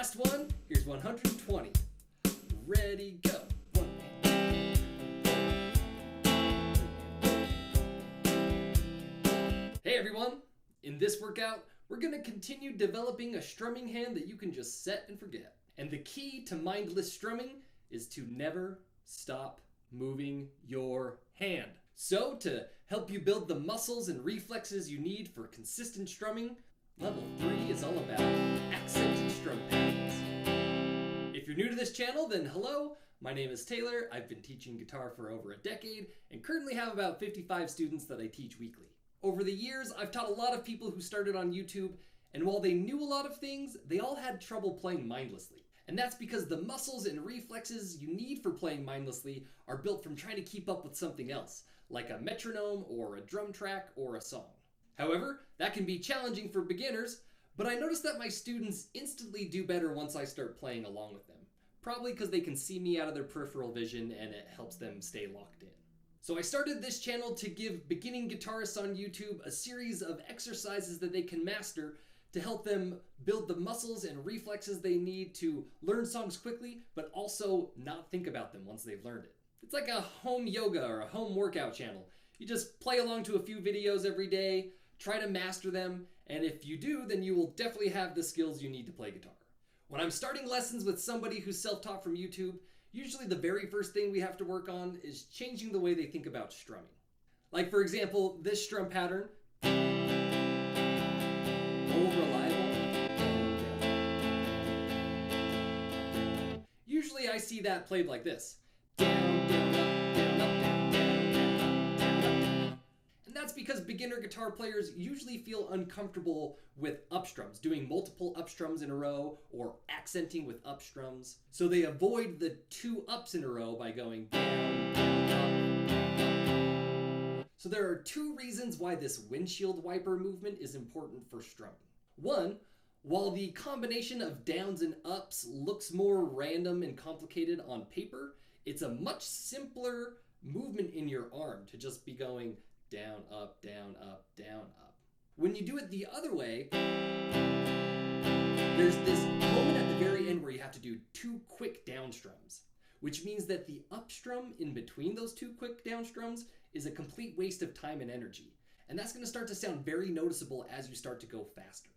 last one, here's 120. Ready, go. 1 Hey everyone! In this workout, we're going to continue developing a strumming hand that you can just set and forget. And the key to mindless strumming is to never stop moving your hand. So to help you build the muscles and reflexes you need for consistent strumming, level 3 is all about accented strum patterns. If you're new to this channel, then hello, my name is Taylor. I've been teaching guitar for over a decade and currently have about 55 students that I teach weekly. Over the years, I've taught a lot of people who started on YouTube, and while they knew a lot of things, they all had trouble playing mindlessly. And that's because the muscles and reflexes you need for playing mindlessly are built from trying to keep up with something else, like a metronome or a drum track or a song. However, that can be challenging for beginners, but I notice that my students instantly do better once I start playing along with them. Probably because they can see me out of their peripheral vision and it helps them stay locked in. So I started this channel to give beginning guitarists on YouTube a series of exercises that they can master to help them build the muscles and reflexes they need to learn songs quickly, but also not think about them once they've learned it. It's like a home yoga or a home workout channel. You just play along to a few videos every day, try to master them, and if you do, then you will definitely have the skills you need to play guitar. When I'm starting lessons with somebody who's self-taught from YouTube, usually the very first thing we have to work on is changing the way they think about strumming. Like for example, this strum pattern, old reliable. Usually I see that played like this. Down, down, up, down, up, down, down, down, up, down, up. And that's because beginner guitar players usually feel uncomfortable with up strums, doing multiple up strums in a row or accenting with up strums. So they avoid the 2 ups in a row by going down, down, up, down, up. So there are 2 reasons why this windshield wiper movement is important for strumming. One, while the combination of downs and ups looks more random and complicated on paper, it's a much simpler movement in your arm to just be going down, up, down, up, down, up. When you do it the other way, there's this moment at the very end where you have to do 2 quick down strums, which means that the up strum in between those 2 quick down strums is a complete waste of time and energy. And that's going to start to sound very noticeable as you start to go faster.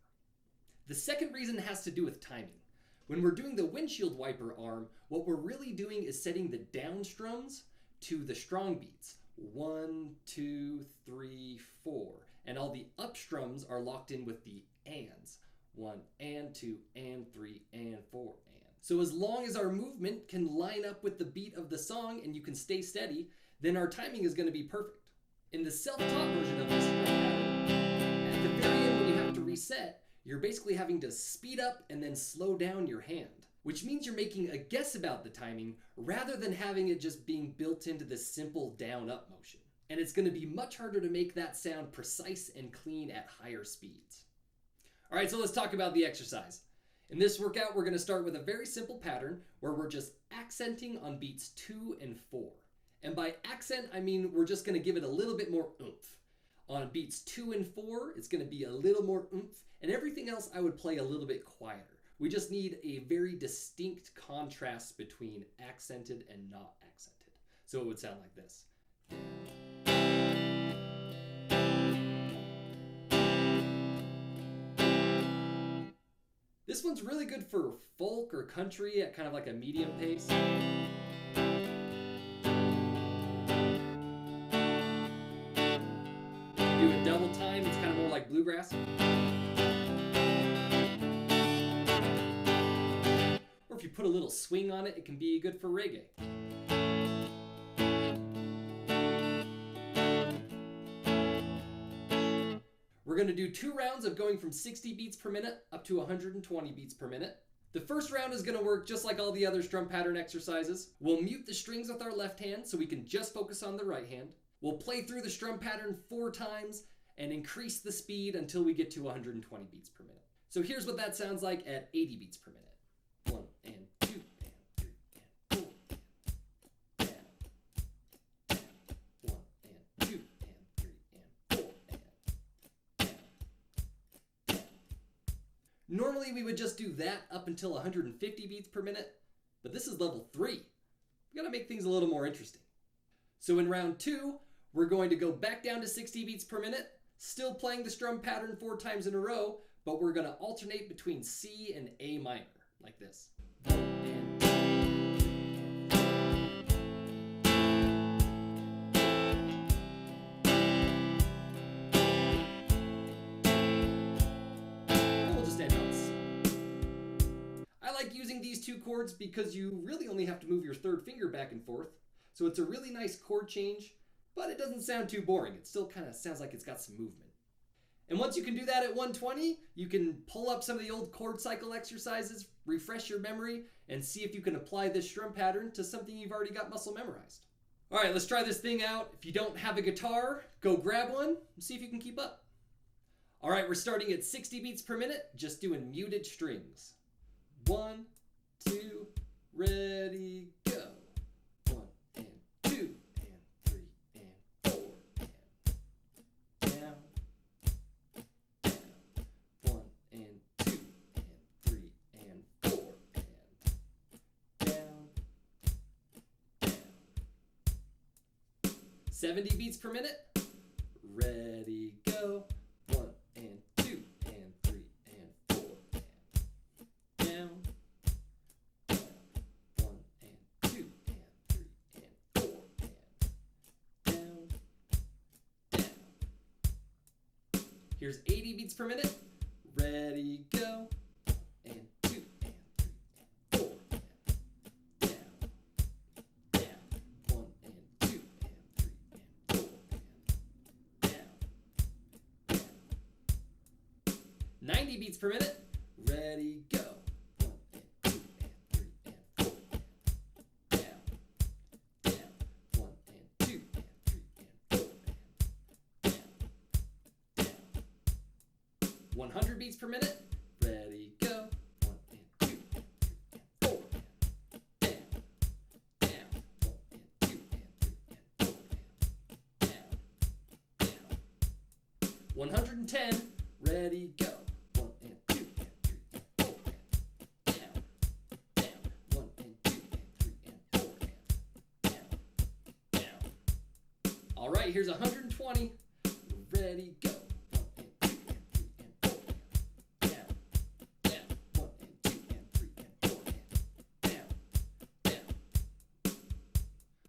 The second reason has to do with timing. When we're doing the windshield wiper arm, what we're really doing is setting the down strums to the strong beats. 1, 2, 3, 4. And all the up strums are locked in with the ands. 1 and 2 and 3 and 4 and. So as long as our movement can line up with the beat of the song and you can stay steady, then our timing is going to be perfect. In the self-taught version of this strum pattern, at the very end when you have to reset, you're basically having to speed up and then slow down your hand, which means you're making a guess about the timing rather than having it just being built into this simple down-up motion. And it's going to be much harder to make that sound precise and clean at higher speeds. All right, so let's talk about the exercise. In this workout, we're going to start with a very simple pattern where we're just accenting on beats 2 and 4. And by accent, I mean we're just going to give it a little bit more oomph. On beats 2 and 4, it's going to be a little more oomph, and everything else I would play a little bit quieter. We just need a very distinct contrast between accented and not accented. So it would sound like this. This one's really good for folk or country at kind of like a medium pace. Do it double time, it's kind of more like bluegrass. Or if you put a little swing on it, it can be good for reggae. We're going to do 2 rounds of going from 60 beats per minute up to 120 beats per minute. The first round is going to work just like all the other strum pattern exercises. We'll mute the strings with our left hand so we can just focus on the right hand. We'll play through the strum pattern 4 times and increase the speed until we get to 120 beats per minute. So here's what that sounds like at 80 beats per minute. 1 and 2 and 3 and 4 and down, down. 1 and 2 and 3 and 4 and down, down. normally we would just do that up until 150 beats per minute, but this is level 3. We gotta make things a little more interesting. So in round 2, we're going to go back down to 60 beats per minute, still playing the strum pattern 4 times in a row, but we're gonna alternate between C and A minor, like this. Using these 2 chords because you really only have to move your 3rd finger back and forth. So it's a really nice chord change, but it doesn't sound too boring. It still kind of sounds like it's got some movement. And once you can do that at 120, you can pull up some of the old chord cycle exercises, refresh your memory, and see if you can apply this strum pattern to something you've already got muscle memorized. All right, let's try this thing out. If you don't have a guitar, go grab one and see if you can keep up. All right, we're starting at 60 beats per minute, just doing muted strings. 1, 2, ready, go. 1 and 2 and 3 and 4 and down, down. 1 and 2 and 3 and 4 and down, down. 70 beats per minute. Ready, go. 1 and 2 and 3 and 4 and down. Here's 80 beats per minute. Ready, go. 1 and 2 and 3 and 4 and down, down. 1 and 2 and 3 and 4 and down, down. 90 beats per minute. Ready, go. 1 and 2 and 3 and 4 and down, down. 1 and 2 and 3 and 4 and down, down. 100 beats per minute. Ready, go. 1 and 2 and 3 and 4 and down, down. 1 and 2 and 3 and 4 and down, down. 110. Ready, go. 1 and 2 and 3 and 4 and down, down. 1 and 2 and 3 and 4 and down, down. All right, here's 120. Ready, go. 1 and 2 and 3 and 4 and down, down. 1 and 2 and 3 and 4 and down, down.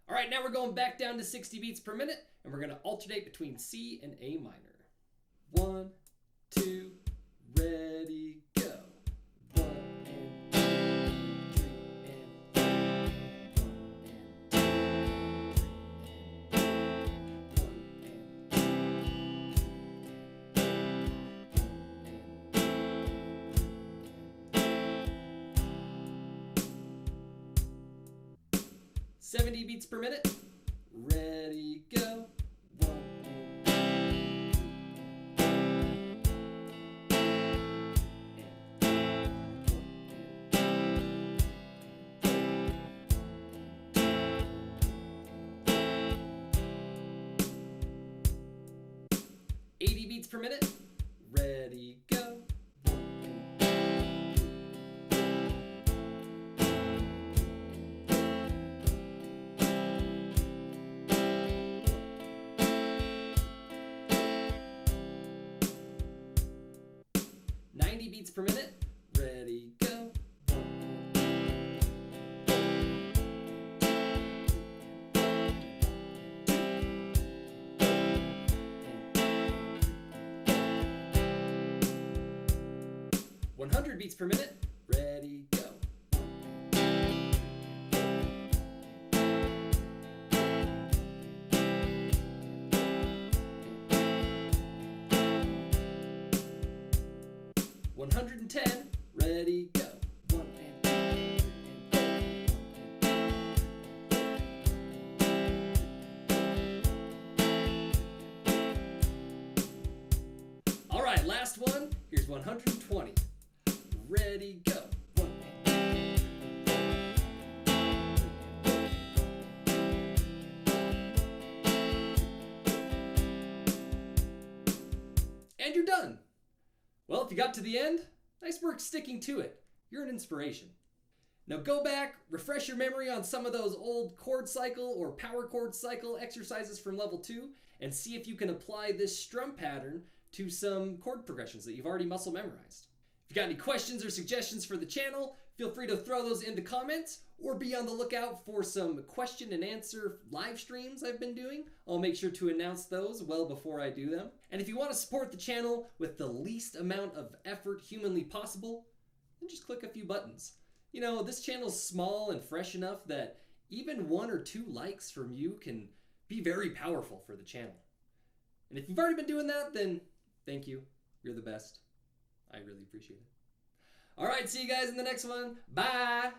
All right, now we're going back down to 60 beats per minute, and we're going to alternate between C and A minor. 1, 2, ready, go. 1 and 2 and 3 and 4. 1 and 2 and 3 and 70 beats per minute. Ready, go. 1 80 beats per minute. Ready, go. 90 beats per minute. Ready, go. 100 beats per minute. Ready, go. 110. Ready, go. 1 and 2 and 4. All right, last one. Here's 120. Ready, go. 1 and 2. And you're done. Well, if you got to the end, Nice work sticking to it. You're an inspiration. Now go back, refresh your memory on some of those old chord cycle or power chord cycle exercises from level 2 and see if you can apply this strum pattern to some chord progressions that you've already muscle memorized. If you got any questions or suggestions for the channel, feel free to throw those in the comments or be on the lookout for some question and answer live streams I've been doing. I'll make sure to announce those well before I do them. And if you want to support the channel with the least amount of effort humanly possible, then just click a few buttons. You know, this channel's small and fresh enough that even 1 or 2 likes from you can be very powerful for the channel. And if you've already been doing that, then thank you. You're the best. I really appreciate it. All right, see you guys in the next one. Bye.